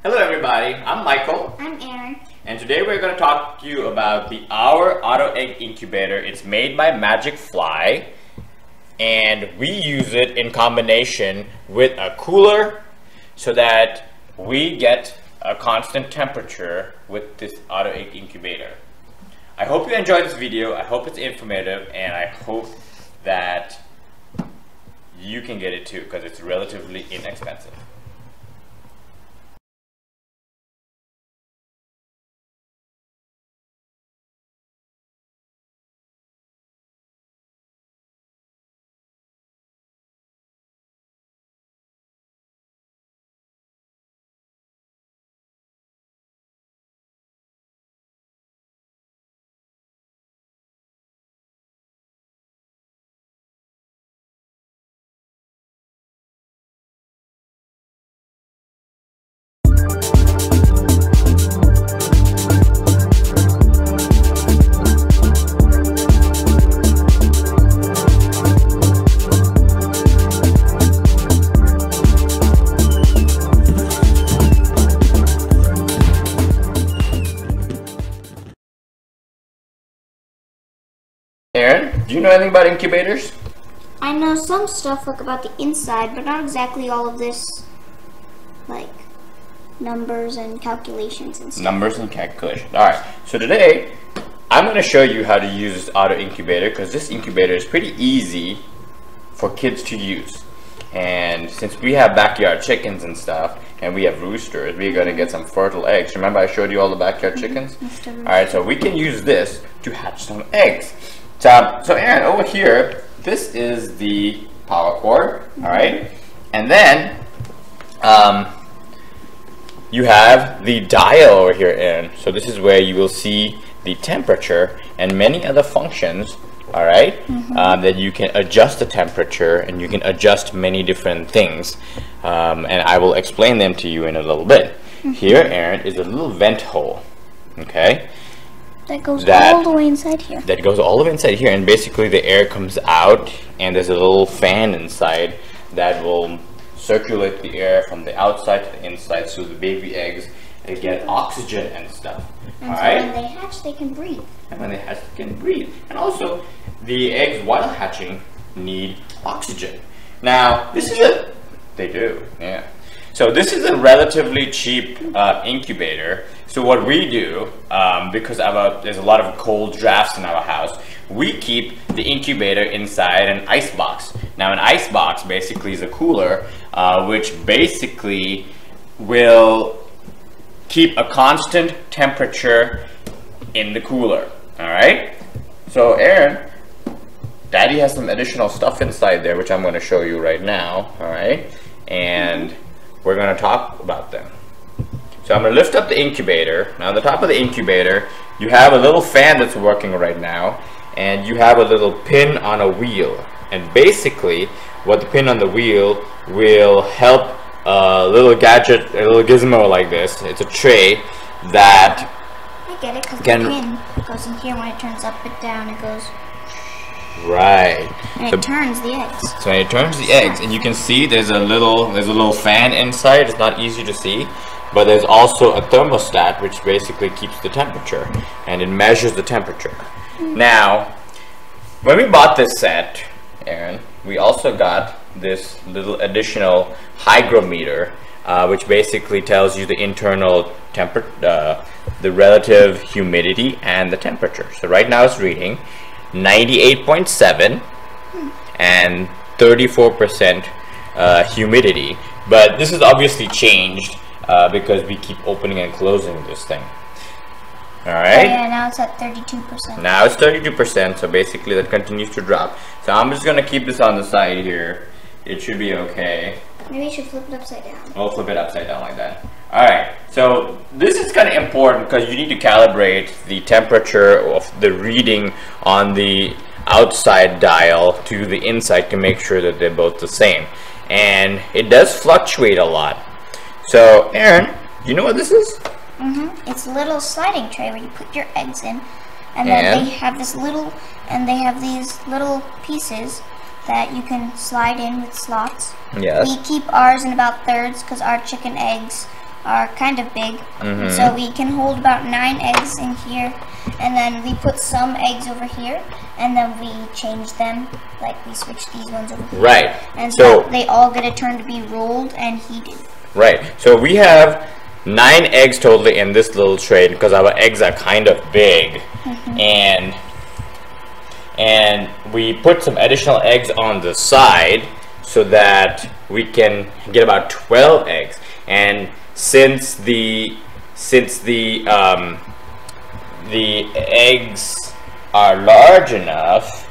Hello everybody, I'm Michael. I'm Aaron. And today we're going to talk to you about the Our Auto Egg Incubator. It's made by Magicfly and we use it in combination with a cooler so that we get a constant temperature with this Auto Egg Incubator. I hope you enjoyed this video, I hope it's informative, and I hope that you can get it too because it's relatively inexpensive. Aaron, do you know anything about incubators? I know some stuff about the inside, but not exactly all of this, like numbers and calculations and stuff. Numbers and calculations. Alright, so today I'm going to show you how to use this auto incubator because this incubator is pretty easy for kids to use. And since we have backyard chickens and stuff, and we have roosters, we're going to get some fertile eggs. Remember I showed you all the backyard chickens? Alright, so we can use this to hatch some eggs. So Aaron, over here, this is the power cord, all right? And then you have the dial over here, Aaron. So this is where you will see the temperature and many other functions, all right? That you can adjust the temperature and you can adjust many different things. And I will explain them to you in a little bit. Here, Aaron, is a little vent hole, okay? That goes all the way inside here. That goes all the way inside here, and basically the air comes out, and there's a little fan inside that will circulate the air from the outside to the inside, so the baby eggs they get oxygen and stuff. And all so right? when they hatch, they can breathe. And when they hatch, they can breathe. And also, the eggs while hatching need oxygen. Now, this is a they do, yeah. So this is a relatively cheap incubator. So what we do, because there's a lot of cold drafts in our house, we keep the incubator inside an icebox. Now an icebox basically is a cooler, which basically will keep a constant temperature in the cooler, all right? So Aaron, Daddy has some additional stuff inside there, which I'm gonna show you right now, all right? And we're going to talk about them. So I'm going to lift up the incubator. Now on the top of the incubator, you have a little fan that's working right now, and you have a little pin on a wheel. And basically, what the pin on the wheel will help a little gadget, a little gizmo like this. It's a tray that I get it, because the pin goes in here. When it turns up and down, it goes right. And it turns the eggs. So it turns the eggs, and you can see there's a little fan inside. It's not easy to see, but there's also a thermostat which basically keeps the temperature, and it measures the temperature. Now, when we bought this set, Aaron, we also got this little additional hygrometer, which basically tells you the internal temperature, the relative humidity and the temperature. So right now it's reading 98.7 and 34% humidity, but this is obviously changed because we keep opening and closing this thing. All right. Oh, yeah, now it's at 32%. Now it's 32%, so basically that continues to drop. So I'm just gonna keep this on the side here. It should be okay. Maybe you should flip it upside down. We'll flip it upside down like that. Alright, so this is kind of important because you need to calibrate the temperature of the reading on the outside dial to the inside to make sure that they're both the same. And it does fluctuate a lot. So, Aaron, do you know what this is? It's a little sliding tray where you put your eggs in, and then they have this little, and they have these little pieces that you can slide in with slots. Yes. We keep ours in about thirds because our chicken eggs are kind of big. So we can hold about 9 eggs in here, and then we put some eggs over here, and then we change them, like we switch these ones over here. Right. And so they all get a turn to be rolled and heated. Right. So we have 9 eggs totally in this little tray because our eggs are kind of big, and we put some additional eggs on the side so that we can get about 12 eggs. And since the eggs are large enough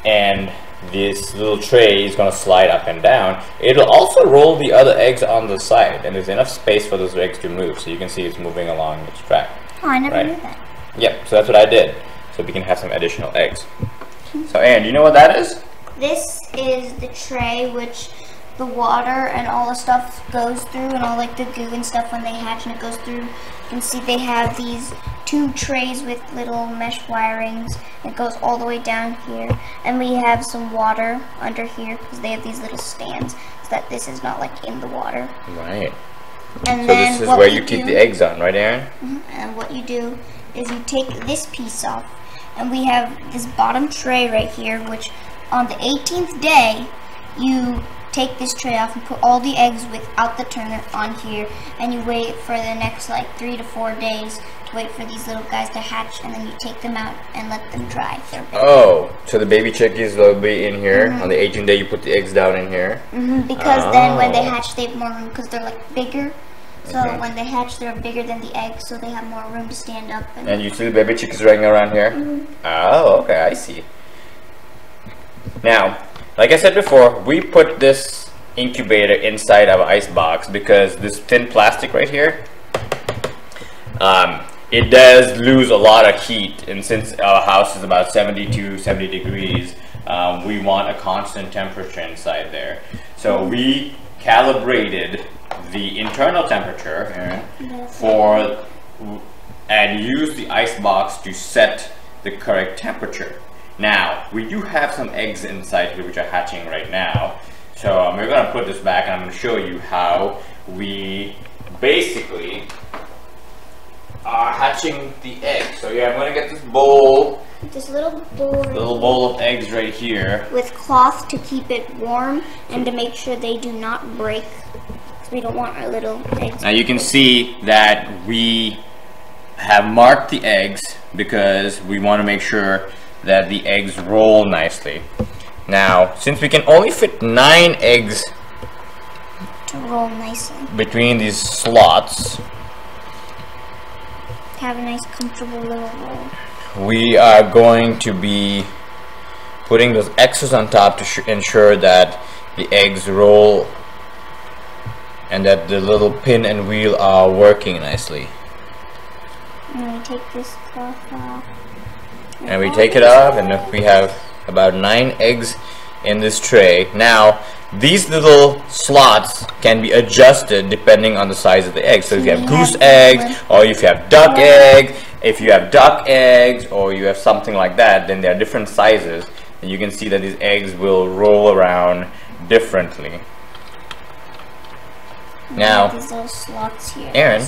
and this little tray is going to slide up and down, it'll also roll the other eggs on the side, and there's enough space for those eggs to move, so you can see it's moving along its track. Oh, I never knew that. Yep, so that's what I did, so we can have some additional eggs. So Aaron, do you know what that is? This is the tray which the water and all the stuff goes through, and all like the goo and stuff when they hatch, and it goes through. You can see they have these 2 trays with little mesh wirings. It goes all the way down here, and we have some water under here because they have these little stands so that this is not like in the water. Right. And so then this is where you keep the eggs on, right, Aaron? And what you do is you take this piece off, and we have this bottom tray right here, which on the 18th day you take this tray off and put all the eggs without the turner on here, and you wait for the next like 3 to 4 days to wait for these little guys to hatch, and then you take them out and let them dry. Oh, so the baby chickies will be in here. On the 18th day you put the eggs down in here? Because then when they hatch they have more room because they're like bigger. So when they hatch they're bigger than the eggs, so they have more room to stand up. And you see the baby chickies running around here? Oh, okay, I see. Now, like I said before, we put this incubator inside our ice box because this thin plastic right here, it does lose a lot of heat, and since our house is about 70 degrees, we want a constant temperature inside there. So we calibrated the internal temperature and used the ice box to set the correct temperature. Now, we do have some eggs inside here which are hatching right now. So we're going to put this back, and I'm going to show you how we basically are hatching the eggs. So yeah, I'm going to get this bowl. This little bowl of eggs right here. With cloth to keep it warm and to make sure they do not break. Because we don't want our little eggs. Now you can see that we have marked the eggs because we want to make sure that the eggs roll nicely. Now, since we can only fit 9 eggs to roll nicely between these slots, have a nice comfortable little roll, we are going to be putting those X's on top to ensure that the eggs roll and that the little pin and wheel are working nicely. And we take this cloth off. And we take it off, and we have about 9 eggs in this tray. Now, these little slots can be adjusted depending on the size of the egg. So if you have goose eggs, or if you have duck eggs, or you have something like that, then there are different sizes. And you can see that these eggs will roll around differently. Now, these little slots here, Aaron,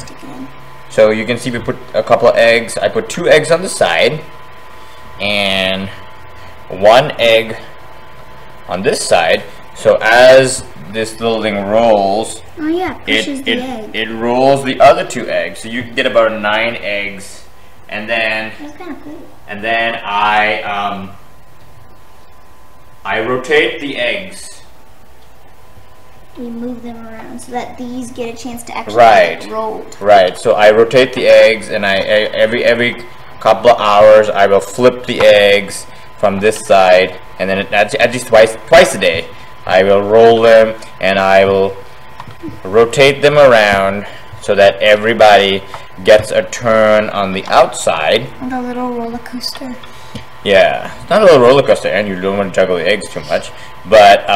so you can see we put a couple of eggs. I put 2 eggs on the side and 1 egg on this side. So as this little thing rolls, it rolls the other 2 eggs. So you can get about 9 eggs, and then that's kind of cool. And then I rotate the eggs. We move them around so that these get a chance to actually get rolled. Right. So I rotate the eggs, and every couple of hours I will flip the eggs from this side, and then at least twice a day I will roll them, and I will rotate them around so that everybody gets a turn on the outside. And a little roller coaster. Yeah, it's not a little roller coaster, and you don't want to juggle the eggs too much, but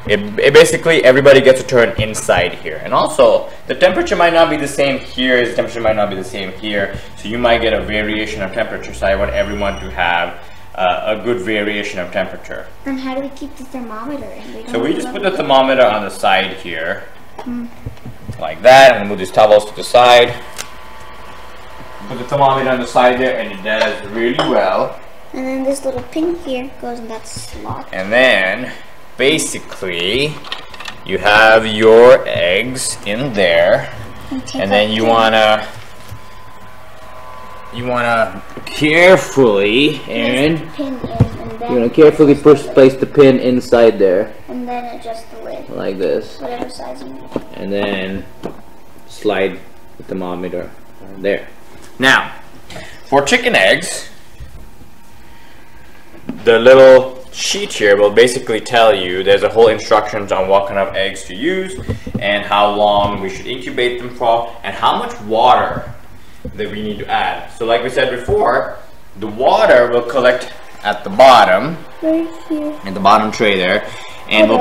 it basically everybody gets a turn inside here. And also the temperature might not be the same here as the temperature might not be the same here, so you might get a variation of temperature. So I want everyone to have a good variation of temperature. Then how do we keep the thermometer in? So we just put the thermometer on the side here, like that, and move these towels to the side. Put the thermometer on the side there, and it does really well. And then this little pin here goes in that slot. And then basically you have your eggs in there, and then you wanna carefully place the pin inside there, and then adjust the lid like this, whatever size you need, and then slide the thermometer there. Now, for chicken eggs, the little sheet here will basically tell you, there's a whole instructions on what kind of eggs to use and how long we should incubate them for and how much water that we need to add. So like we said before, the water will collect at the bottom, right here, in the bottom tray there, and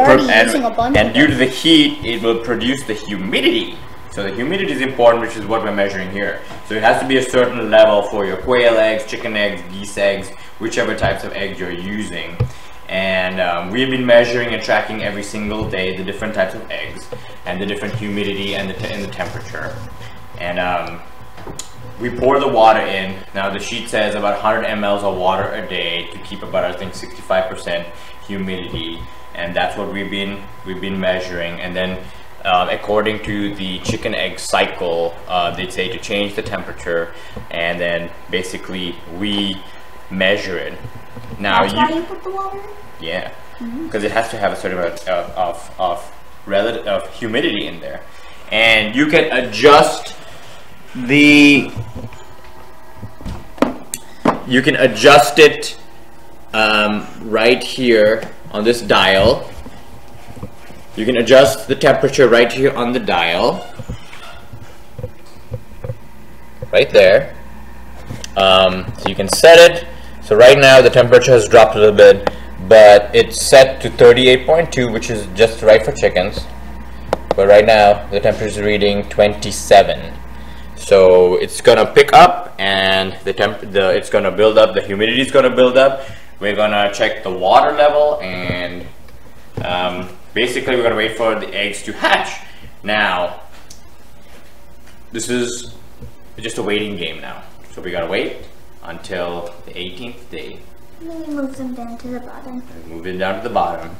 and due to the heat, it will produce the humidity. So the humidity is important, which is what we're measuring here. So it has to be a certain level for your quail eggs, chicken eggs, geese eggs, whichever types of eggs you're using. And we've been measuring and tracking every single day the different types of eggs and the different humidity and the temperature. And we pour the water in. Now the sheet says about 100 mLs of water a day to keep about, I think, 65% humidity, and that's what we've been measuring. And then according to the chicken egg cycle, they say to change the temperature, and then basically we measure it. Now that's why you put the water in? Yeah, because it has to have a certain amount of humidity in there, and you can adjust it right here on this dial. You can adjust the temperature right here on the dial, right there. So you can set it. So right now the temperature has dropped a little bit, but it's set to 38.2, which is just right for chickens. But right now the temperature is reading 27. So it's gonna pick up, and it's gonna build up. The humidity is gonna build up. We're gonna check the water level, and basically we're gonna wait for the eggs to hatch. Now, this is just a waiting game now. So we gotta wait until the 18th day. And then we move them down to the bottom. Move it down to the bottom,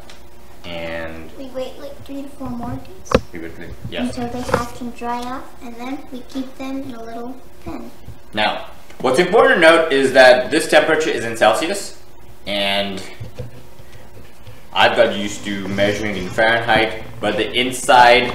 and we wait like 3 to 4 more days. Yes. Until they hatch and dry out, and then we keep them in a little pen. Now, what's important to note is that this temperature is in Celsius, and I've got used to measuring in Fahrenheit, but the inside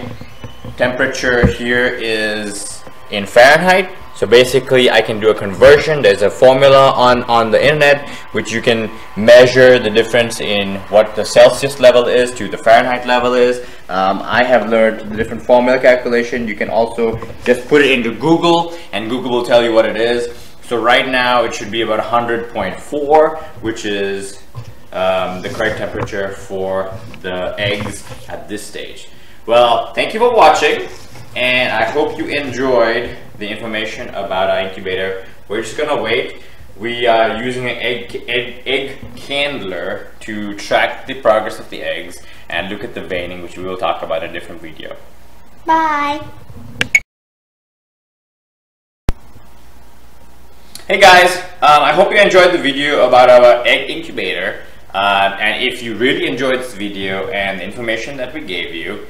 temperature here is in Fahrenheit. So basically I can do a conversion. There's a formula on the internet which you can measure the difference in what the Celsius level is to the Fahrenheit level is. I have learned the different formula calculation. You can also just put it into Google, and Google will tell you what it is. So right now it should be about 100.4, which is the correct temperature for the eggs at this stage. Well, thank you for watching, and I hope you enjoyed the information about our incubator. We're just gonna wait. We are using an egg candler to track the progress of the eggs and look at the veining, which we will talk about in a different video. Bye! Hey guys, I hope you enjoyed the video about our egg incubator. And if you really enjoyed this video and the information that we gave you,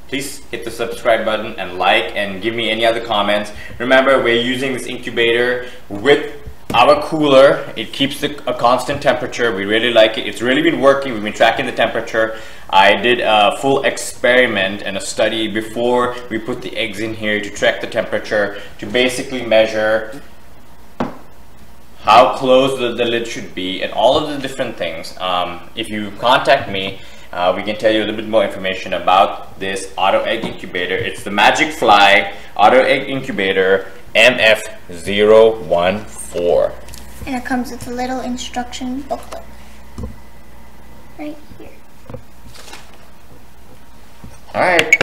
please hit the subscribe button and like, and give me any other comments. Remember, we're using this incubator with our cooler. It keeps a constant temperature. We really like it. It's really been working. We've been tracking the temperature. I did a full experiment and a study before we put the eggs in here to track the temperature, to basically measure how close the lid should be and all of the different things. If you contact me, we can tell you a little bit more information about this auto egg incubator. It's the Magicfly auto egg incubator MF014. And it comes with a little instruction booklet right here. All right.